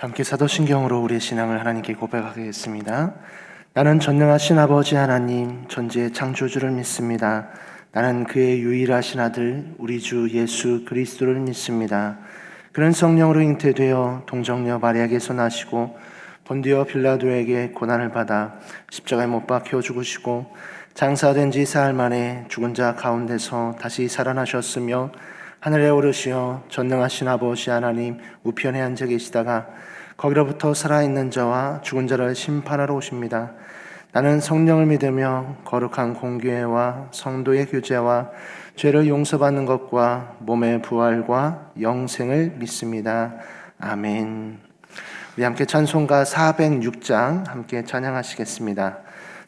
함께 사도신경으로 우리의 신앙을 하나님께 고백하겠습니다. 나는 전능하신 아버지 하나님, 전지의 창조주를 믿습니다. 나는 그의 유일하신 아들, 우리 주 예수 그리스도를 믿습니다. 그는 성령으로 잉태되어 동정녀 마리아에게서 나시고 본디오 빌라도에게 고난을 받아 십자가에 못 박혀 죽으시고 장사된 지 사흘 만에 죽은 자 가운데서 다시 살아나셨으며 하늘에 오르시어 전능하신 아버지 하나님 우편에 앉아 계시다가 거기로부터 살아있는 자와 죽은 자를 심판하러 오십니다. 나는 성령을 믿으며 거룩한 공교회와 성도의 교제와 죄를 용서받는 것과 몸의 부활과 영생을 믿습니다. 아멘. 우리 함께 찬송가 406장 함께 찬양하시겠습니다.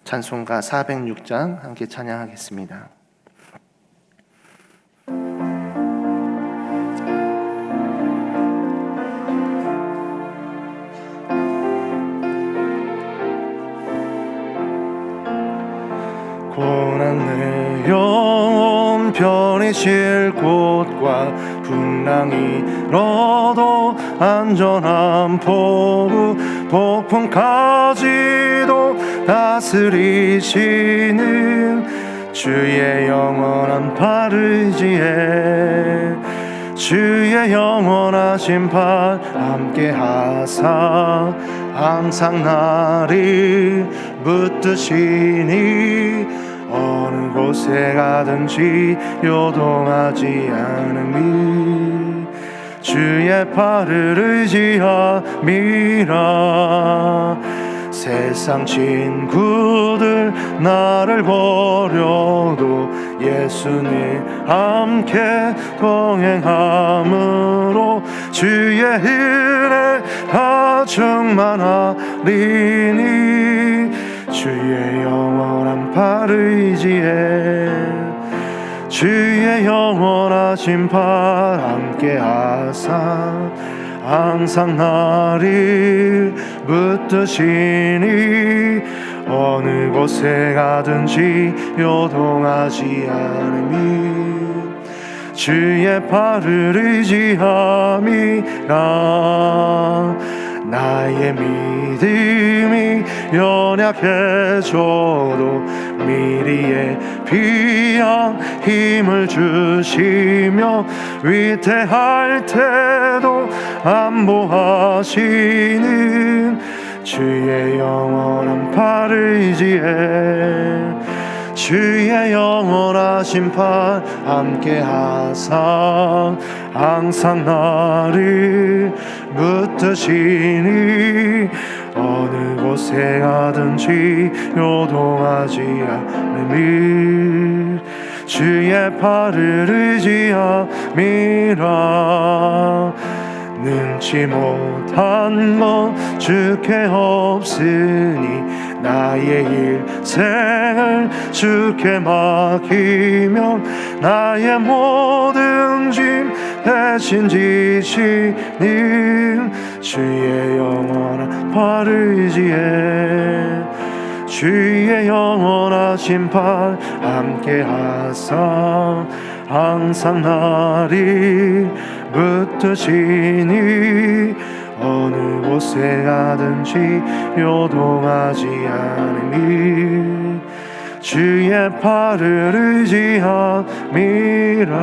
찬송가 406장 함께 찬양하겠습니다. 고난 내영 편히 쉴 곳과 풍랑이 일어도 안전한 포구 폭풍까지도 다스리시는 주의 영원한 발의지에 주의 영원하신 발 함께하사 항상 나를 붙드시니 어느 곳에 가든지 요동하지 않음이 주의 팔을 의지함이라. 세상 친구들 나를 버려도 예수님 함께 동행함으로 주의 은혜 충만하리니 주의 영원한 발의지에 주의 영원하신 발 함께하사 항상 나를 붙드시니 어느 곳에 가든지 요동하지 않음이 주의 발을 의지함이라. 나의 믿음이 연약해져도 미리의 피한 힘을 주시며 위태할 때도 안보하시는 주의 영원한 팔을 의지해 주의 영원하신 팔 함께하사 항상 나를 붙드시니 어느 곳에 가든지 요동하지 않음이 주의 팔을 의지함이라. 능치 못한 것 주께 없으니 나의 일생을 주께 맡기면 나의 모든 짐 대신 지시는 주의 영원한 팔을 의지해 주의 영원하신 팔 함께하사 항상 나를 붙드시니 어느 곳에 가든지 요동하지 않음이 주의 팔을 의지함이라.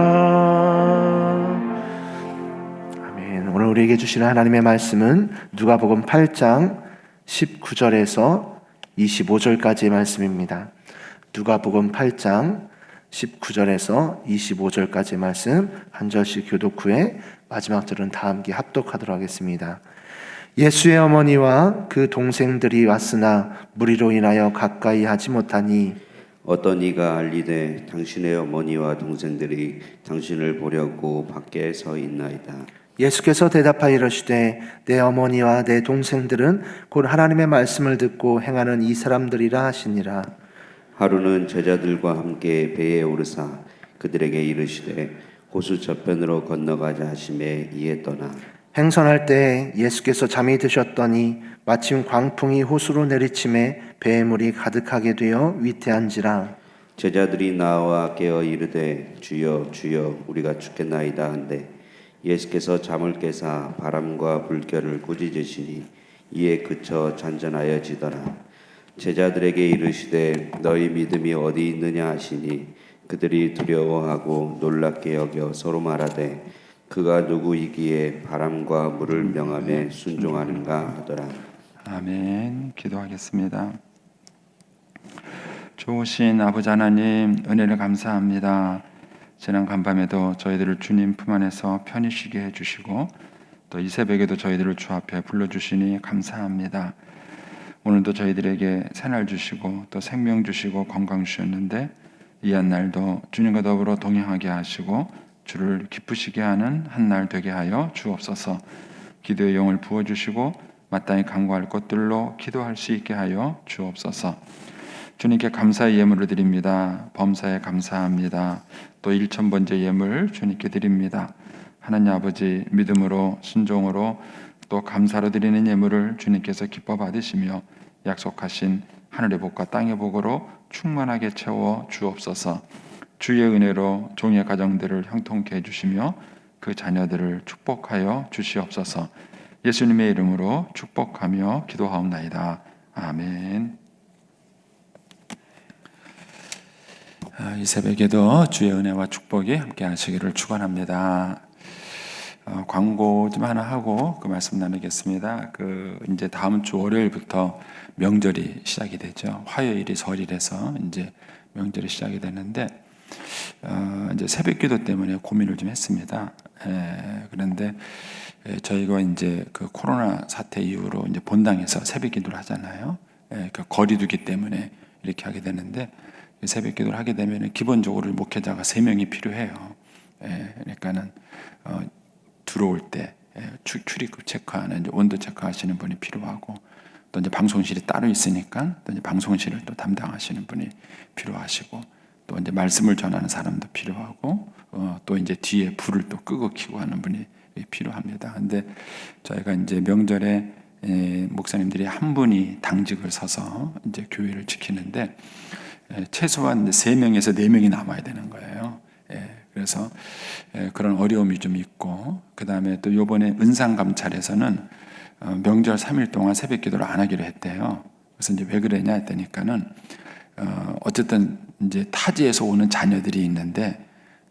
아멘. 오늘 우리에게 주시는 하나님의 말씀은 누가복음 8장 19절에서 25절까지의 말씀입니다. 누가복음 8장 19절에서 25절까지의 말씀 한 절씩 교독 후에 마지막 절은 다 함께 합독하도록 하겠습니다. 예수의 어머니와 그 동생들이 왔으나 무리로 인하여 가까이 하지 못하니 어떤 이가 알리되 당신의 어머니와 동생들이 당신을 보려고 밖에 서 있나이다. 예수께서 대답하여 이르시되 내 어머니와 내 동생들은 곧 하나님의 말씀을 듣고 행하는 이 사람들이라 하시니라. 하루는 제자들과 함께 배에 오르사 그들에게 이르시되 호수 저편으로 건너가자 하심에 이에 떠나 행선할 때 예수께서 잠이 드셨더니 마침 광풍이 호수로 내리침에 배에 물이 가득하게 되어 위태한지라. 제자들이 나와 깨어 이르되 주여 주여 우리가 죽겠나이다 한데 예수께서 잠을 깨사 바람과 물결을 꾸짖으시니 이에 그쳐 잔잔하여지더라. 제자들에게 이르시되 너희 믿음이 어디 있느냐 하시니 그들이 두려워하고 놀랍게 여겨 서로 말하되 그가 누구이기에 바람과 물을 명함에 순종하는가 하더라. 아멘. 기도하겠습니다. 좋으신 아버지 하나님, 은혜를 감사합니다. 지난 간밤에도 저희들을 주님 품 안에서 편히 쉬게 해주시고 또 이 새벽에도 저희들을 주 앞에 불러주시니 감사합니다. 오늘도 저희들에게 새날 주시고 또 생명 주시고 건강 주셨는데 이 한 날도 주님과 더불어 동행하게 하시고 주를 기쁘시게 하는 한 날 되게 하여 주옵소서. 기도의 영을 부어주시고 마땅히 간구할 것들로 기도할 수 있게 하여 주옵소서. 주님께 감사의 예물을 드립니다. 범사에 감사합니다. 또 1000번째 예물 주님께 드립니다. 하나님 아버지, 믿음으로 순종으로 또 감사로 드리는 예물을 주님께서 기뻐 받으시며 약속하신 하늘의 복과 땅의 복으로 충만하게 채워 주옵소서. 주의 은혜로 종의 가정들을 형통케 해주시며 그 자녀들을 축복하여 주시옵소서. 예수님의 이름으로 축복하며 기도하옵나이다. 아멘. 이 새벽에도 주의 은혜와 축복이 함께 하시기를 축원합니다. 광고 좀 하나 하고 그 말씀 나누겠습니다. 이제 다음 주 월요일부터 명절이 시작이 되죠. 화요일이 설이라서 이제 명절이 시작이 되는데 이제 새벽기도 때문에 고민을 좀 했습니다. 그런데 저희가 이제 그 코로나 사태 이후로 이제 본당에서 새벽기도를 하잖아요. 그 거리두기 때문에 이렇게 하게 되는데 새벽기도를 하게 되면 기본적으로 목회자가 3명이 필요해요. 그러니까는 들어올 때 출입국 체크하는 이제 온도 체크하시는 분이 필요하고 또 이제 방송실이 따로 있으니까 또 이제 방송실을 또 담당하시는 분이 필요하시고 또 이제 말씀을 전하는 사람도 필요하고 또 이제 뒤에 불을 또 끄고 켜고 하는 분이 필요합니다. 근데 저희가 이제 명절에 목사님들이 한 분이 당직을 서서 이제 교회를 지키는데 최소한 3명에서 4명이 남아야 되는 거예요. 그래서 그런 어려움이 좀 있고 그 다음에 또 이번에 은상감찰에서는 명절 3일 동안 새벽 기도를 안 하기로 했대요. 그래서 이제 왜 그러냐 했더니까는 어쨌든 이제 타지에서 오는 자녀들이 있는데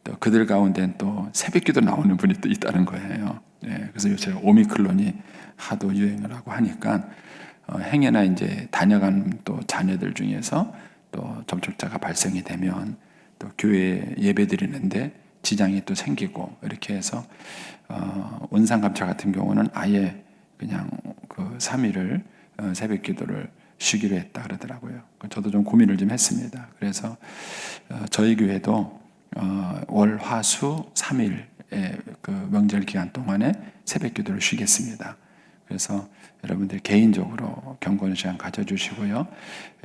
또 그들 가운데는 또 새벽 기도 나오는 분이 또 있다는 거예요. 그래서 요새 오미크론이 하도 유행을 하고 하니까 행여나 이제 다녀간 또 자녀들 중에서 또 접촉자가 발생이 되면 또 교회 예배 드리는데 지장이 또 생기고 이렇게 해서 원상감찰 같은 경우는 아예 그냥 그 3일을 새벽 기도를 쉬기로 했다 그러더라고요. 저도 좀 고민을 좀 했습니다. 그래서 저희 교회도 월, 화, 수 3일의 그 명절 기간 동안에 새벽 기도를 쉬겠습니다. 그래서 여러분들 개인적으로 경건 시간 가져주시고요.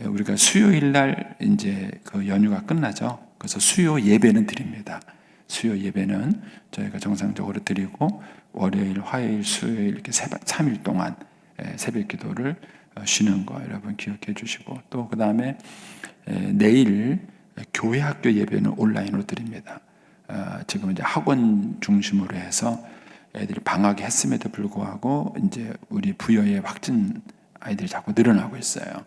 우리가 수요일 날 이제 그 연휴가 끝나죠. 그래서 수요 예배는 드립니다. 수요 예배는 저희가 정상적으로 드리고 월요일, 화요일, 수요일 이렇게 3일 동안 새벽 기도를 쉬는 거 여러분 기억해 주시고 또 그 다음에 내일 교회 학교 예배는 온라인으로 드립니다. 지금 이제 학원 중심으로 해서 애들이 방학에 했음에도 불구하고 이제 우리 부여의 확진 아이들이 자꾸 늘어나고 있어요.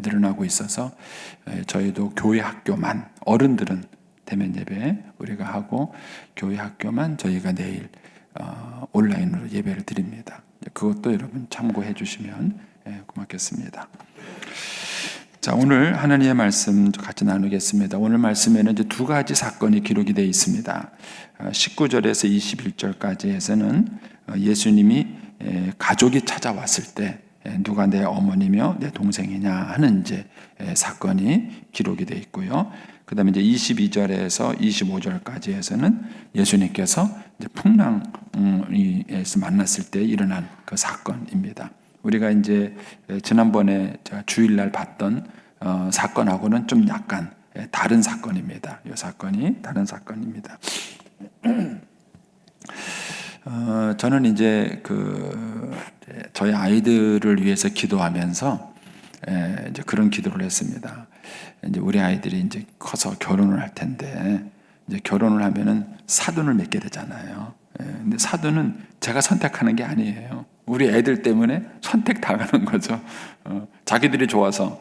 늘어나고 있어서 저희도 교회 학교만 어른들은 대면 예배 우리가 하고 교회 학교만 저희가 내일 온라인으로 예배를 드립니다. 그것도 여러분 참고해 주시면 고맙겠습니다. 자, 오늘 하나님의 말씀 같이 나누겠습니다. 오늘 말씀에는 이제 2가지 사건이 기록이 되어 있습니다. 19절에서 21절까지 해서는 예수님이 가족이 찾아왔을 때 누가 내 어머니며 내 동생이냐 하는 이제 사건이 기록이 되어 있고요. 그 다음에 이제 22절에서 25절까지 해서는 예수님께서 이제 풍랑에서 만났을 때 일어난 그 사건입니다. 우리가 이제 지난번에 제가 주일날 봤던 사건하고는 좀 약간 다른 사건입니다. 이 사건이 다른 사건입니다. 저는 이제 저희 아이들을 위해서 기도하면서 이제 그런 기도를 했습니다. 이제 우리 아이들이 이제 커서 결혼을 할 텐데 이제 결혼을 하면은 사돈을 맺게 되잖아요. 근데 사도는 제가 선택하는 게 아니에요. 우리 애들 때문에 선택당하는 거죠. 자기들이 좋아서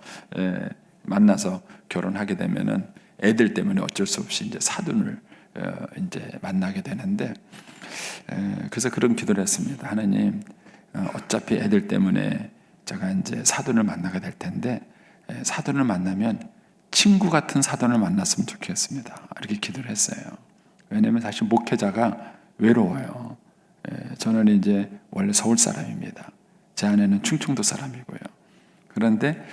만나서 결혼하게 되면은 애들 때문에 어쩔 수 없이 이제 사돈을 이제 만나게 되는데, 그래서 그런 기도를 했습니다. 하나님, 어차피 애들 때문에 제가 이제 사돈을 만나게 될 텐데, 사돈을 만나면 친구 같은 사돈을 만났으면 좋겠습니다. 이렇게 기도를 했어요. 왜냐하면 사실 목회자가 외로워요. 저는 이제 원래 서울 사람입니다. 제 아내는 충청도 사람이고요. 그런데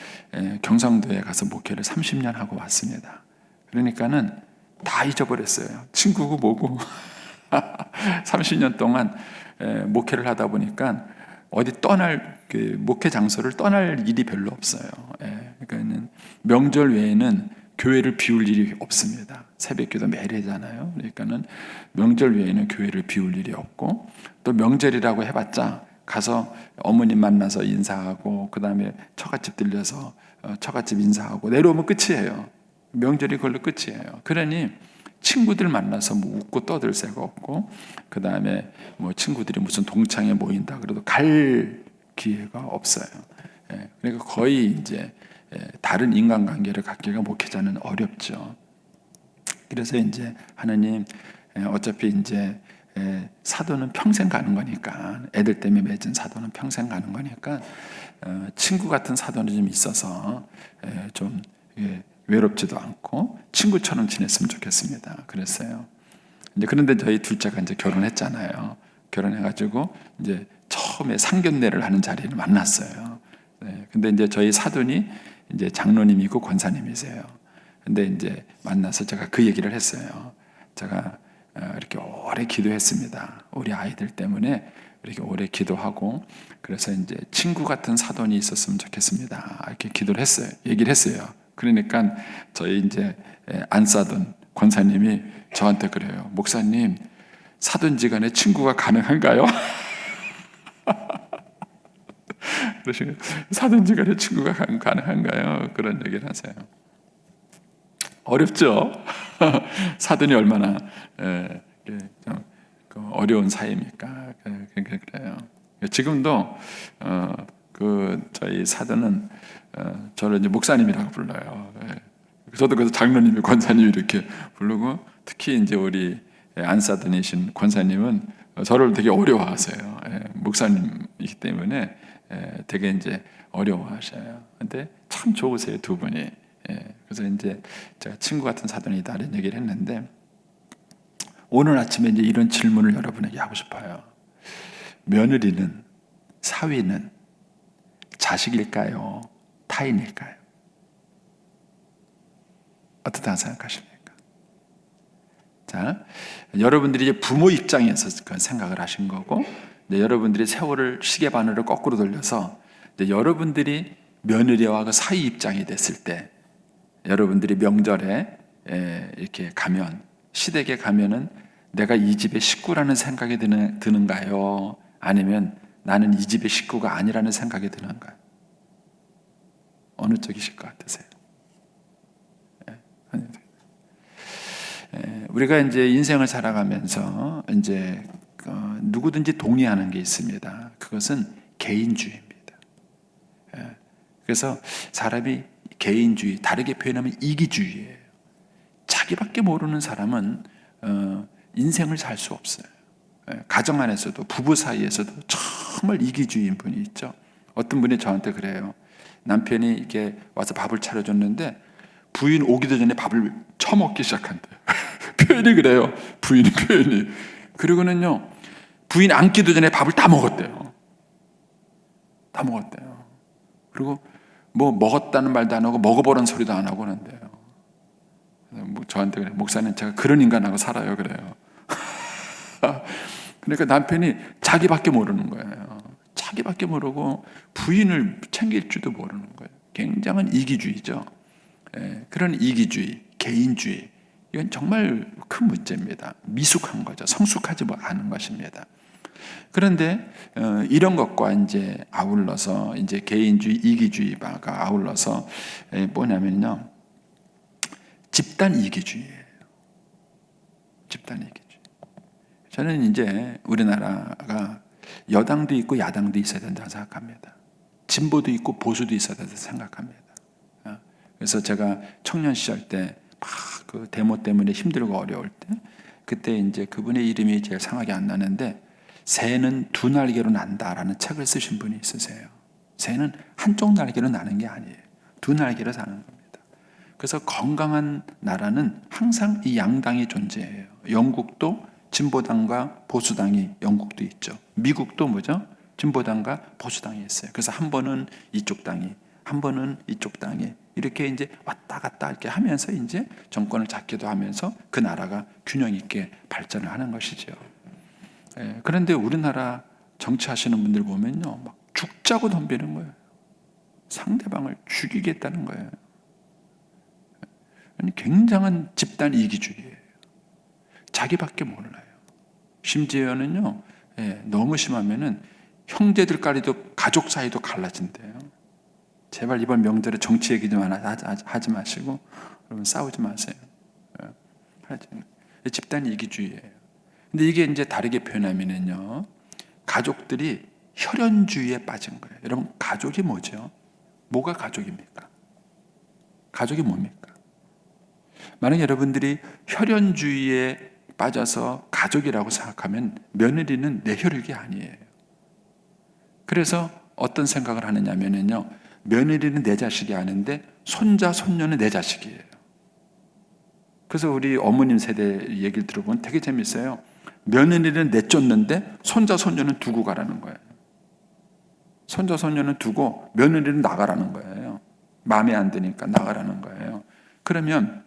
경상도에 가서 목회를 30년 하고 왔습니다. 그러니까는 다 잊어버렸어요. 친구고 뭐고. 30년 동안 목회를 하다 보니까 어디 그 목회 장소를 떠날 일이 별로 없어요. 그러니까는 명절 외에는 교회를 비울 일이 없습니다. 새벽기도 매일 하잖아요. 그러니까는 명절 외에는 교회를 비울 일이 없고, 또 명절이라고 해봤자 가서 어머님 만나서 인사하고, 그 다음에 처갓집 들려서 처갓집 인사하고 내려오면 끝이에요. 명절이 그걸로 끝이에요. 그러니 친구들 만나서 뭐 웃고 떠들 새가 없고, 그 다음에 뭐 친구들이 무슨 동창회 모인다 그래도 갈 기회가 없어요. 그러니까 거의 이제 다른 인간관계를 갖기가 목회자는 어렵죠. 그래서 이제 하나님, 어차피 이제 사도는 평생 가는 거니까, 애들 때문에 맺은 사도는 평생 가는 거니까 친구 같은 사도는 좀 있어서 좀 외롭지도 않고 친구처럼 지냈으면 좋겠습니다. 그랬어요. 이제 그런데 저희 둘째가 이제 결혼했잖아요. 결혼해가지고 이제 처음에 상견례를 하는 자리를 만났어요. 근데 이제 저희 사돈이 이제 장로님이고 권사님이세요. 근데 이제 만나서 제가 그 얘기를 했어요. 제가 이렇게 오래 기도했습니다. 우리 아이들 때문에 이렇게 오래 기도하고, 그래서 이제 친구 같은 사돈이 있었으면 좋겠습니다. 이렇게 기도를 했어요. 얘기를 했어요. 그러니까 저희 이제 안사돈 권사님이 저한테 그래요. 목사님, 사돈지간에 친구가 가능한가요? 그러시고, 사돈지간에 친구가 가능한가요? 그런 얘기를 하세요. 어렵죠. 사돈이 얼마나 좀 어려운 사이입니까? 그러니까 그래요. 지금도 저희 사돈은 저를 이제 목사님이라고 불러요. 저도 그래서 장로님이 권사님 이렇게 부르고, 특히 이제 우리 안사돈이신 권사님은 저를 되게 어려워하세요. 목사님이기 때문에 되게 이제 어려워하셔요. 근데 참 좋으세요, 두 분이. 그래서 이제 제가 친구 같은 사돈이다 이런 얘기를 했는데, 오늘 아침에 이제 이런 질문을 여러분에게 하고 싶어요. 며느리는, 사위는 자식일까요? 타인일까요? 어떻다 생각하십니까? 자, 여러분들이 이제 부모 입장에서 그 생각을 하신 거고, 여러분들이 세월을 시계 바늘을 거꾸로 돌려서 여러분들이 며느리와 그 사위 입장이 됐을 때, 여러분들이 명절에 이렇게 가면, 시댁에 가면은 내가 이 집의 식구라는 생각이 드는가요? 아니면 나는 이 집의 식구가 아니라는 생각이 드는가요? 어느 쪽이실 것 같으세요? 우리가 이제 인생을 살아가면서 이제 누구든지 동의하는 게 있습니다. 그것은 개인주의입니다. 그래서 사람이 개인주의, 다르게 표현하면 이기주의예요. 자기밖에 모르는 사람은 인생을 살 수 없어요. 가정 안에서도, 부부 사이에서도 정말 이기주의인 분이 있죠. 어떤 분이 저한테 그래요. 남편이 이렇게 와서 밥을 차려줬는데 부인 오기도 전에 밥을 처먹기 시작한대요. 표현이 그래요. 표현이. 그리고는요, 부인 앉기도 전에 밥을 다 먹었대요. 그리고 뭐 먹었다는 말도 안 하고 먹어보라는 소리도 안 하고 하는데요. 뭐 저한테 그래, 목사님 제가 그런 인간하고 살아요, 그래요. 그러니까 남편이 자기밖에 모르는 거예요. 자기밖에 모르고 부인을 챙길 줄도 모르는 거예요. 굉장한 이기주의죠. 그런 이기주의, 개인주의, 이건 정말 큰 문제입니다. 미숙한 거죠. 성숙하지 않은 것입니다. 그런데 이런 것과 이제 아울러서 이제 개인주의, 이기주의가 아울러서 뭐냐면요, 집단 이기주의예요. 집단 이기주의. 저는 이제 우리나라가 여당도 있고 야당도 있어야 된다고 생각합니다. 진보도 있고 보수도 있어야 된다고 생각합니다. 그래서 제가 청년 시절 때 막 그 데모 때문에 힘들고 어려울 때, 그때 이제 그분의 이름이 제일 생각이 안 나는데, 새는 두 날개로 난다라는 책을 쓰신 분이 있으세요. 새는 한쪽 날개로 나는 게 아니에요. 두 날개로 사는 겁니다. 그래서 건강한 나라는 항상 이 양당이 존재해요. 영국도 진보당과 보수당이 영국도 있죠. 미국도 뭐죠? 진보당과 보수당이 있어요. 그래서 한 번은 이쪽 당이, 한 번은 이쪽 당이 이렇게 이제 왔다 갔다 이렇게 하면서 이제 정권을 잡기도 하면서 그 나라가 균형 있게 발전을 하는 것이죠. 그런데 우리나라 정치하시는 분들 보면요, 막 죽자고 덤비는 거예요. 상대방을 죽이겠다는 거예요. 굉장한 집단 이기주의예요. 자기밖에 몰라요. 심지어는요, 너무 심하면은 형제들까지도 가족 사이도 갈라진대요. 제발 이번 명절에 정치 얘기 좀 하지 마시고, 여러분 싸우지 마세요. 집단 이기주의예요. 근데 이게 이제 다르게 표현하면은요, 가족들이 혈연주의에 빠진 거예요. 여러분, 가족이 뭐죠? 뭐가 가족입니까? 가족이 뭡니까? 만약 여러분들이 혈연주의에 빠져서 가족이라고 생각하면 며느리는 내 혈육이 아니에요. 그래서 어떤 생각을 하느냐면요, 며느리는 내 자식이 아닌데 손자, 손녀는 내 자식이에요. 그래서 우리 어머님 세대 얘기를 들어보면 되게 재밌어요. 며느리는 내쫓는데 손자, 손녀는 두고 가라는 거예요. 손자, 손녀는 두고 며느리는 나가라는 거예요. 마음에 안 드니까 나가라는 거예요. 그러면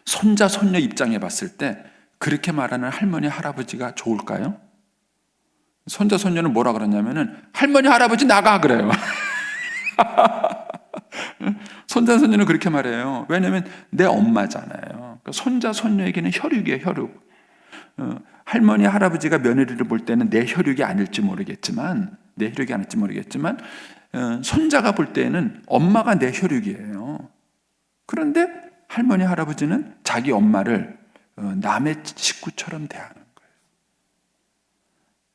손자, 손녀 입장에 봤을 때 그렇게 말하는 할머니, 할아버지가 좋을까요? 손자, 손녀는 뭐라 그러냐면은 할머니, 할아버지 나가 그래요. 손자, 손녀는 그렇게 말해요. 왜냐하면 내 엄마잖아요. 그러니까 손자, 손녀에게는 혈육이에요, 혈육. 할머니, 할아버지가 며느리를 볼 때는 내 혈육이 아닐지 모르겠지만, 손자가 볼 때는 엄마가 내 혈육이에요. 그런데 할머니, 할아버지는 자기 엄마를 남의 식구처럼 대하는 거예요.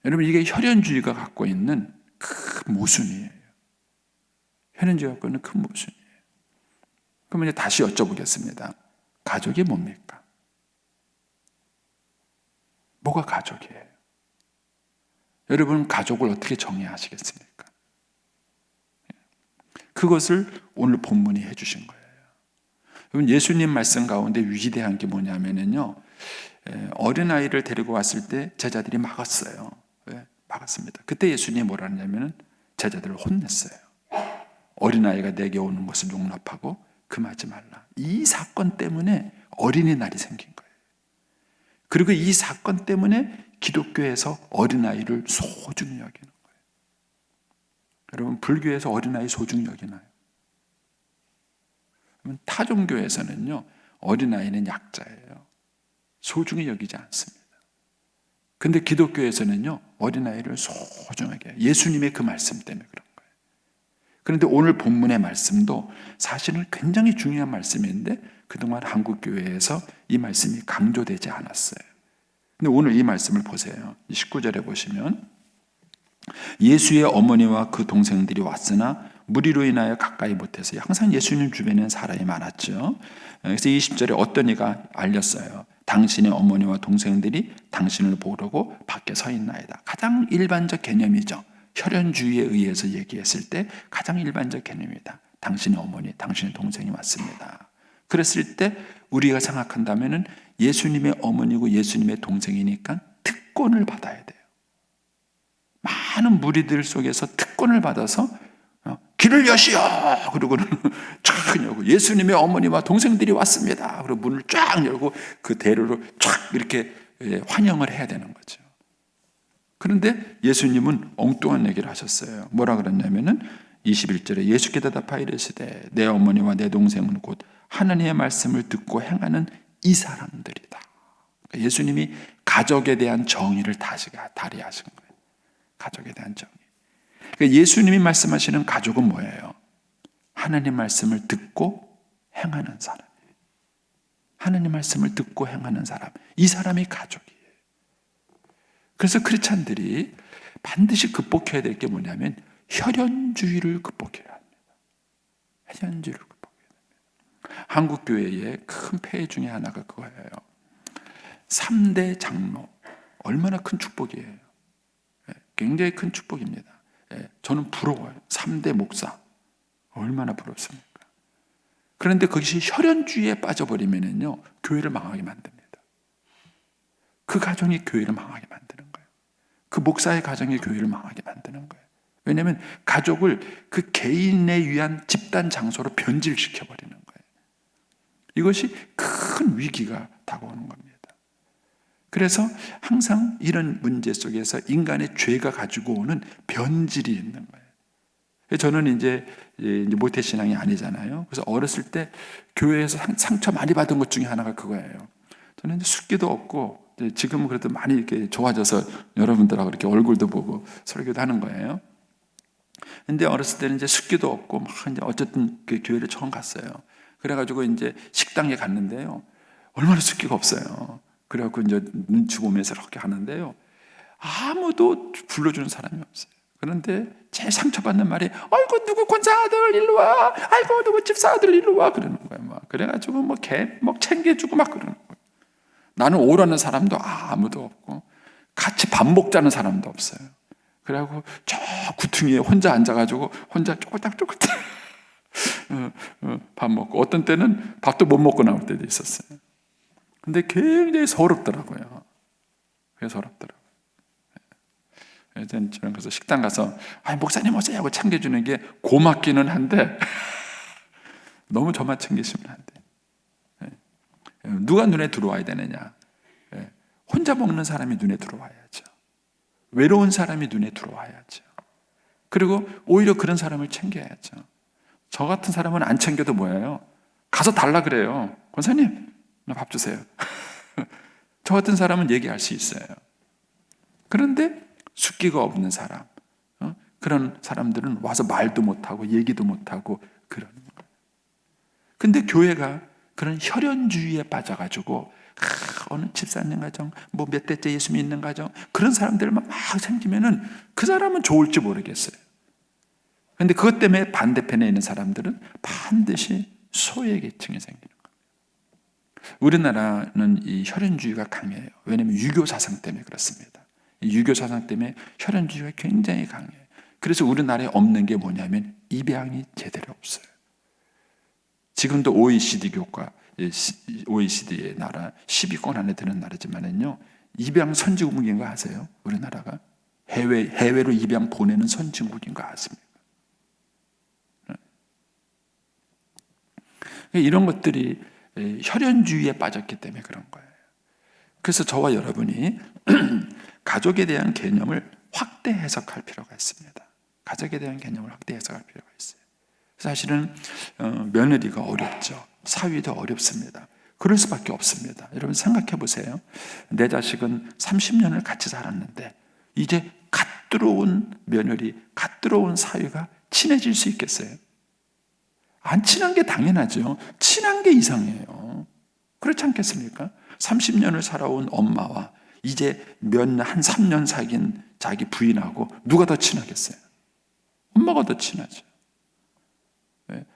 여러분, 이게 혈연주의가 갖고 있는 큰 모순이에요. 혈연주의가 갖고 있는 큰 모순이에요. 그러면 이제 다시 여쭤보겠습니다. 가족이 뭡니까? 뭐가 가족이에요? 여러분, 가족을 어떻게 정의하시겠습니까? 그것을 오늘 본문이 해주신 거예요. 여러분, 예수님 말씀 가운데 위대한 게 뭐냐면요, 어린아이를 데리고 왔을 때 제자들이 막았어요. 왜? 막았습니다. 그때 예수님이 뭐라 하냐면 제자들을 혼냈어요. 어린아이가 내게 오는 것을 용납하고 금하지 말라. 이 사건 때문에 어린이날이 생긴 거예요. 그리고 이 사건 때문에 기독교에서 어린아이를 소중히 여기는 거예요. 여러분, 불교에서 어린아이 소중히 여기나요? 타 종교에서는요, 어린아이는 약자예요. 소중히 여기지 않습니다. 근데 기독교에서는요, 어린아이를 소중하게 해요. 예수님의 그 말씀 때문에 그런 거예요. 그런데 오늘 본문의 말씀도 사실은 굉장히 중요한 말씀인데 그동안 한국교회에서 이 말씀이 강조되지 않았어요. 근데 오늘 이 말씀을 보세요. 19절에 보시면 예수의 어머니와 그 동생들이 왔으나 무리로 인하여 가까이 못해서, 항상 예수님 주변에는 사람이 많았죠. 그래서 20절에 어떤 이가 알렸어요. 당신의 어머니와 동생들이 당신을 보려고 밖에 서 있나이다. 가장 일반적 개념이죠. 혈연주의에 의해서 얘기했을 때 가장 일반적 개념이다. 당신의 어머니, 당신의 동생이 왔습니다. 그랬을 때 우리가 생각한다면은 예수님의 어머니고 예수님의 동생이니까 특권을 받아야 돼요. 많은 무리들 속에서 특권을 받아서 길을 여시오! 그러고는 쫙 열고 예수님의 어머니와 동생들이 왔습니다. 그리고 문을 쫙 열고 그 대로로 쫙 이렇게 환영을 해야 되는 거죠. 그런데 예수님은 엉뚱한 얘기를 하셨어요. 뭐라 그랬냐면은 21절에 예수께 대답하여 이르시되 내 어머니와 내 동생은 곧 하나님의 말씀을 듣고 행하는 이 사람들이다. 그러니까 예수님이 가족에 대한 정의를 다리하신 거예요. 가족에 대한 정의. 그러니까 예수님이 말씀하시는 가족은 뭐예요? 하나님 말씀을 듣고 행하는 사람이에요. 하나님 말씀을 듣고 행하는 사람. 이 사람이 가족이에요. 그래서 크리스찬들이 반드시 극복해야 될 게 뭐냐면 혈연주의를 극복해야 합니다. 혈연주의를 극복해야 됩니다. 한국 교회의 큰 폐해 중에 하나가 그거예요. 3대 장로, 얼마나 큰 축복이에요. 굉장히 큰 축복입니다. 저는 부러워요. 3대 목사, 얼마나 부럽습니까? 그런데 그것이 혈연주의에 빠져버리면요, 교회를 망하게 만듭니다. 그 가정이 교회를 망하게 만드는 거예요. 그 목사의 가정이 교회를 망하게 만드는 거예요. 왜냐하면 가족을 그 개인에 위한 집단 장소로 변질시켜버리는 거예요. 이것이 큰 위기가 다가오는 겁니다. 그래서 항상 이런 문제 속에서 인간의 죄가 가지고 오는 변질이 있는 거예요. 저는 이제 모태신앙이 아니잖아요. 그래서 어렸을 때 교회에서 상처 많이 받은 것 중에 하나가 그거예요. 저는 이제 숫기도 없고, 지금은 그래도 많이 이렇게 좋아져서 여러분들하고 이렇게 얼굴도 보고 설교도 하는 거예요. 근데 어렸을 때는 이제 숫기도 없고, 막 이제 어쨌든 그 교회를 처음 갔어요. 그래가지고 이제 식당에 갔는데요. 얼마나 숫기가 없어요. 그래갖고 이제 눈치 보면서 이렇게 하는데요. 아무도 불러주는 사람이 없어요. 그런데 제일 상처받는 말이, 아이고, 누구 권사 아들 일로 와. 아이고, 누구 집사 아들 일로 와. 그러는 거예요. 막. 그래가지고 뭐 챙겨주고 막 그러는 거예요. 나는 오라는 사람도 아무도 없고, 같이 밥 먹자는 사람도 없어요. 그래갖고 저 구퉁이에 혼자 앉아가지고 혼자 쪼글딱쪼글딱 밥 먹고, 어떤 때는 밥도 못 먹고 나올 때도 있었어요. 근데 굉장히 서럽더라고요. 그게 서럽더라고요. 저는 그래서 식당 가서, 목사님 오세요 하고 챙겨주는 게 고맙기는 한데 너무 저만 챙기시면 안 돼요. 누가 눈에 들어와야 되느냐? 혼자 먹는 사람이 눈에 들어와야죠. 외로운 사람이 눈에 들어와야죠. 그리고 오히려 그런 사람을 챙겨야죠. 저 같은 사람은 안 챙겨도 뭐예요? 가서 달라 그래요. 권사님, 나 밥 주세요. 저 같은 사람은 얘기할 수 있어요. 그런데 숫기가 없는 사람, 그런 사람들은 와서 말도 못하고 얘기도 못하고 그러는 거예요. 근데 교회가 그런 혈연주의에 빠져가지고 어느 집사님 가정, 뭐 몇 대째 예수 믿는 가정, 그런 사람들만 막 생기면은 그 사람은 좋을지 모르겠어요. 그런데 그것 때문에 반대편에 있는 사람들은 반드시 소외계층이 생기는 거예요. 우리나라는 이 혈연주의가 강해요. 왜냐하면 유교 사상 때문에 그렇습니다. 이 유교 사상 때문에 혈연주의가 굉장히 강해요. 그래서 우리나라에 없는 게 뭐냐면 입양이 제대로 없어요. 지금도 OECD 교과, OECD의 나라 10위권 안에 드는 나라지만은요, 입양 선진국인 거 아세요? 우리나라가 해외로 입양 보내는 선진국인 거 아십니까? 이런 것들이 혈연주의에 빠졌기 때문에 그런 거예요. 그래서 저와 여러분이 가족에 대한 개념을 확대 해석할 필요가 있습니다. 가족에 대한 개념을 확대 해석할 필요가 있어요. 사실은 며느리가 어렵죠. 사위도 어렵습니다. 그럴 수밖에 없습니다. 여러분 생각해 보세요. 내 자식은 30년을 같이 살았는데 이제 갓 들어온 며느리, 갓 들어온 사위가 친해질 수 있겠어요? 안 친한 게 당연하죠. 친한 게 이상해요. 그렇지 않겠습니까? 30년을 살아온 엄마와 이제 한 3년 사귄 자기 부인하고 누가 더 친하겠어요? 엄마가 더 친하죠.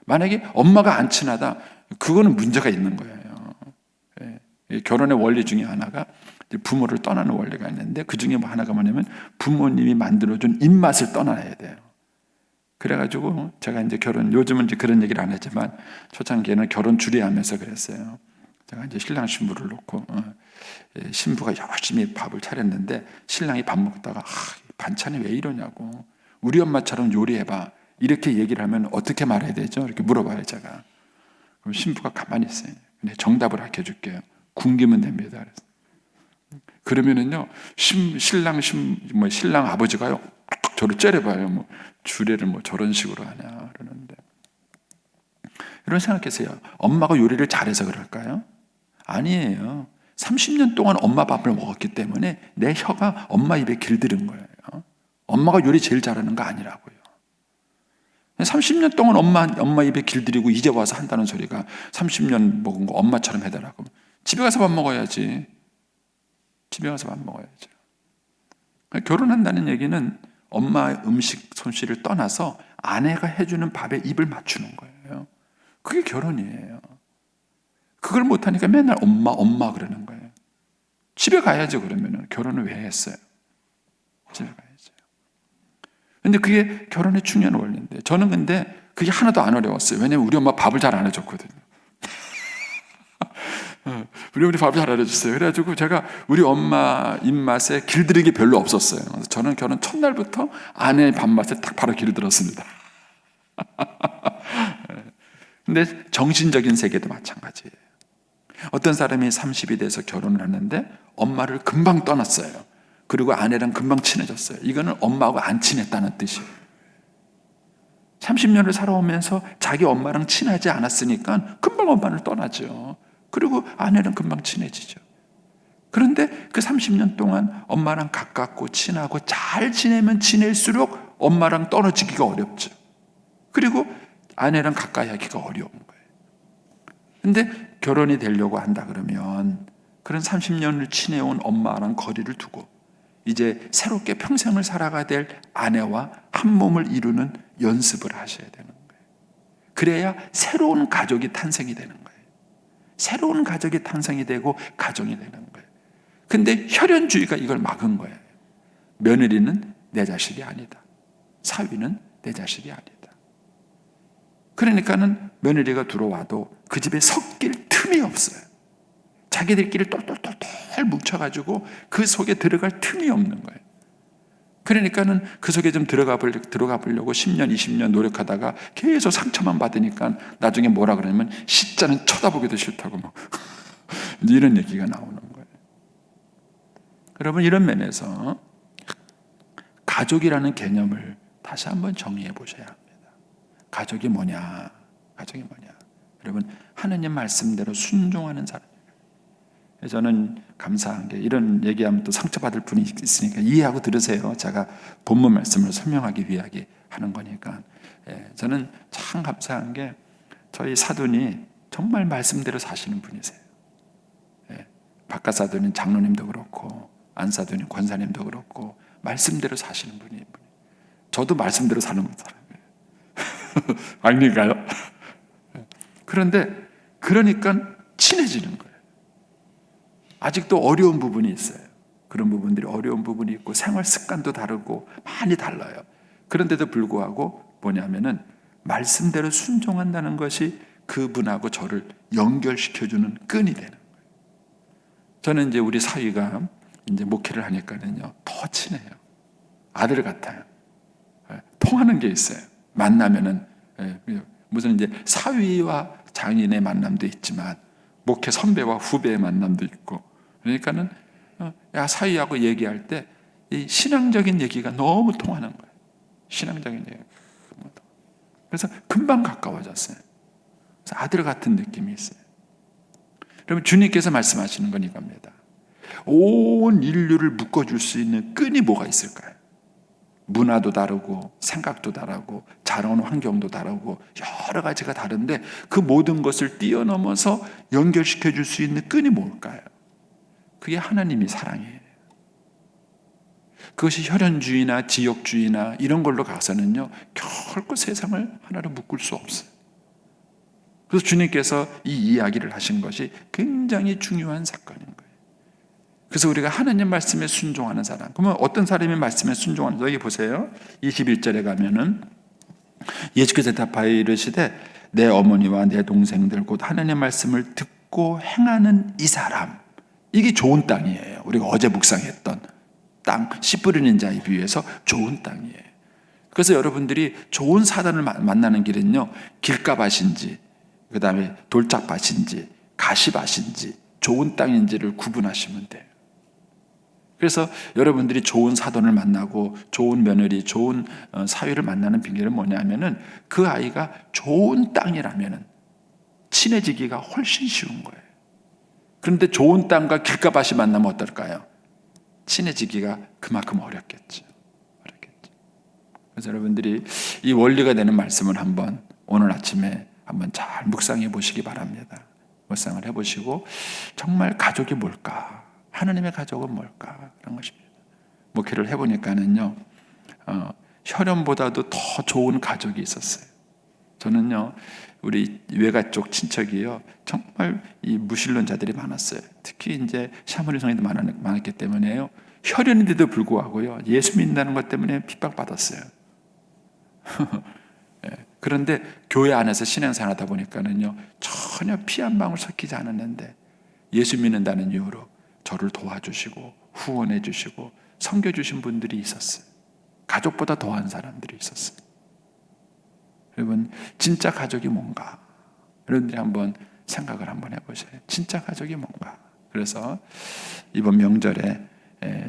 만약에 엄마가 안 친하다, 그거는 문제가 있는 거예요. 결혼의 원리 중에 하나가 부모를 떠나는 원리가 있는데, 그 중에 뭐 하나가 뭐냐면 부모님이 만들어준 입맛을 떠나야 돼요. 그래가지고 제가 이제 요즘은 이제 그런 얘기를 안 했지만 초창기에는 결혼 주례하면서 그랬어요. 제가 이제 신랑 신부를 놓고 신부가 열심히 밥을 차렸는데 신랑이 밥 먹다가 반찬이 왜 이러냐고, 우리 엄마처럼 요리해봐, 이렇게 얘기를 하면 어떻게 말해야 되죠? 이렇게 물어봐요, 제가. 그럼 신부가 가만히 있어요. 근데 정답을 알려줄게요. 굶기면 됩니다. 그러면은요, 신랑 아버지가요, 저를 째려봐요. 뭐 주례를 뭐 저런 식으로 하냐 그러는데, 이런 생각했어요. 엄마가 요리를 잘해서 그럴까요? 아니에요. 30년 동안 엄마 밥을 먹었기 때문에 내 혀가 엄마 입에 길들인 거예요. 엄마가 요리 제일 잘하는 거 아니라고요. 30년 동안 엄마 입에 길들이고 이제 와서 한다는 소리가 30년 먹은 거 엄마처럼 해달라고. 집에 가서 밥 먹어야지. 집에 가서 밥 먹어야죠. 결혼한다는 얘기는 엄마의 음식 솜씨를 떠나서 아내가 해주는 밥에 입을 맞추는 거예요. 그게 결혼이에요. 그걸 못하니까 맨날 엄마, 엄마 그러는 거예요. 집에 가야죠, 그러면은. 결혼을 왜 했어요? 집에 가야죠. 근데 그게 결혼의 중요한 원리인데, 저는 근데 그게 하나도 안 어려웠어요. 왜냐면 우리 엄마 밥을 잘 안 해줬거든요. 우리 어머니 밥을 잘 안 해줬어요. 그래가지고 제가 우리 엄마 입맛에 길들인 게 별로 없었어요. 그래서 저는 결혼 첫날부터 아내의 밥맛에 딱 바로 길들었습니다. 근데 정신적인 세계도 마찬가지예요. 어떤 사람이 30이 돼서 결혼을 하는데 엄마를 금방 떠났어요. 그리고 아내랑 금방 친해졌어요. 이거는 엄마하고 안 친했다는 뜻이에요. 30년을 살아오면서 자기 엄마랑 친하지 않았으니까 금방 엄마를 떠나죠. 그리고 아내랑 금방 친해지죠. 그런데 그 30년 동안 엄마랑 가깝고 친하고 잘 지내면 지낼수록 엄마랑 떨어지기가 어렵죠. 그리고 아내랑 가까이 하기가 어려운 거예요. 근데 결혼이 되려고 한다 그러면 그런 30년을 지내온 엄마랑 거리를 두고 이제 새롭게 평생을 살아가야 될 아내와 한 몸을 이루는 연습을 하셔야 되는 거예요. 그래야 새로운 가족이 탄생이 되는 거예요. 새로운 가족이 탄생이 되고 가정이 되는 거예요. 근데 혈연주의가 이걸 막은 거예요. 며느리는 내 자식이 아니다. 사위는 내 자식이 아니다. 그러니까는 며느리가 들어와도 그 집에 섞일 틈이 없어요. 자기들끼리 똘똘똘똘 뭉쳐가지고 그 속에 들어갈 틈이 없는 거예요. 그러니까는 그 속에 좀 들어가 보려고 10년, 20년 노력하다가 계속 상처만 받으니까 나중에 뭐라 그러냐면 시자는 쳐다보기도 싫다고 막 이런 얘기가 나오는 거예요. 여러분, 이런 면에서 가족이라는 개념을 다시 한번 정리해 보셔야 합니다. 가족이 뭐냐? 가족이 뭐냐? 여러분, 하느님 말씀대로 순종하는 사람. 저는 감사한 게 이런 얘기하면 또 상처받을 분이 있으니까 이해하고 들으세요. 제가 본문 말씀을 설명하기 위하게 하는 거니까. 저는 참 감사한 게 저희 사돈이 정말 말씀대로 사시는 분이세요. 바깥 사돈인 장로님도 그렇고 안 사돈인 권사님도 그렇고 말씀대로 사시는 분이에요. 저도 말씀대로 사는 사람이에요. 아닌가요? 그런데 그러니까 친해지는 거예요. 아직도 어려운 부분이 있어요. 그런 부분들이 어려운 부분이 있고 생활 습관도 다르고 많이 달라요. 그런데도 불구하고 뭐냐면은 말씀대로 순종한다는 것이 그분하고 저를 연결시켜주는 끈이 되는 거예요. 저는 이제 우리 사위가 이제 목회를 하니까는요 더 친해요. 아들 같아요. 통하는 게 있어요. 만나면은 무슨 이제 사위와 장인의 만남도 있지만 목회 선배와 후배의 만남도 있고 그러니까는 야 사위하고 얘기할 때 이 신앙적인 얘기가 너무 통하는 거예요. 신앙적인 얘기가. 그래서 금방 가까워졌어요. 그래서 아들 같은 느낌이 있어요. 그러면 주님께서 말씀하시는 건 이겁니다. 온 인류를 묶어줄 수 있는 끈이 뭐가 있을까요? 문화도 다르고 생각도 다르고 자라온 환경도 다르고 여러 가지가 다른데 그 모든 것을 뛰어넘어서 연결시켜 줄 수 있는 끈이 뭘까요? 그게 하나님이 사랑이에요. 그것이 혈연주의나 지역주의나 이런 걸로 가서는요 결코 세상을 하나로 묶을 수 없어요. 그래서 주님께서 이 이야기를 하신 것이 굉장히 중요한 사건인 거예요. 그래서 우리가 하나님 말씀에 순종하는 사람. 그러면 어떤 사람이 말씀에 순종하는, 여기 보세요. 21절에 가면은 예수께서 대답하여 이르시되 내 어머니와 내 동생들 곧 하나님의 말씀을 듣고 행하는 이 사람. 이게 좋은 땅이에요. 우리가 어제 묵상했던 땅, 씨 뿌리는 자에 비유해서 좋은 땅이에요. 그래서 여러분들이 좋은 사단을 만나는 길은요, 길가밭인지, 그 다음에 돌짝밭인지, 가시밭인지, 좋은 땅인지를 구분하시면 돼요. 그래서 여러분들이 좋은 사돈을 만나고 좋은 며느리, 좋은 사위를 만나는 비결은 뭐냐면은 그 아이가 좋은 땅이라면은 친해지기가 훨씬 쉬운 거예요. 그런데 좋은 땅과 길가밭이 만나면 어떨까요? 친해지기가 그만큼 어렵겠죠. 그래서 여러분들이 이 원리가 되는 말씀을 한번 오늘 아침에 한번 잘 묵상해 보시기 바랍니다. 묵상을 해보시고 정말 가족이 뭘까? 하나님의 가족은 뭘까? 그런 것입니다. 목회를 해보니까는요, 혈연보다도 더 좋은 가족이 있었어요. 저는요, 우리 외가 쪽 친척이요, 정말 이 무신론자들이 많았어요. 특히 이제 샤머니 성인도 많았기 때문에요. 혈연인데도 불구하고요, 예수 믿는다는 것 때문에 핍박받았어요. 그런데 교회 안에서 신앙생활 하다 보니까는요, 전혀 피 한 방울 섞이지 않았는데 예수 믿는다는 이유로 저를 도와주시고 후원해 주시고 섬겨주신 분들이 있었어요. 가족보다 더한 사람들이 있었어요. 여러분, 진짜 가족이 뭔가? 여러분들이 한번 생각을 한번 해보세요. 진짜 가족이 뭔가? 그래서 이번 명절에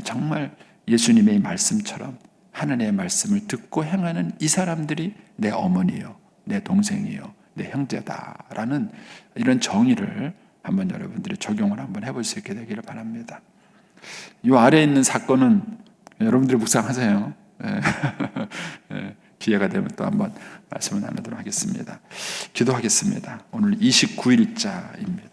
정말 예수님의 말씀처럼 하나님의 말씀을 듣고 행하는 이 사람들이 내 어머니요, 내 동생이요, 내 형제다라는 이런 정의를 한번 여러분들이 적용을 한번 해볼 수 있게 되기를 바랍니다. 이 아래에 있는 사건은 여러분들이 묵상하세요. 기회가 되면 또 한번 말씀을 나누도록 하겠습니다. 기도하겠습니다. 오늘 29일자입니다.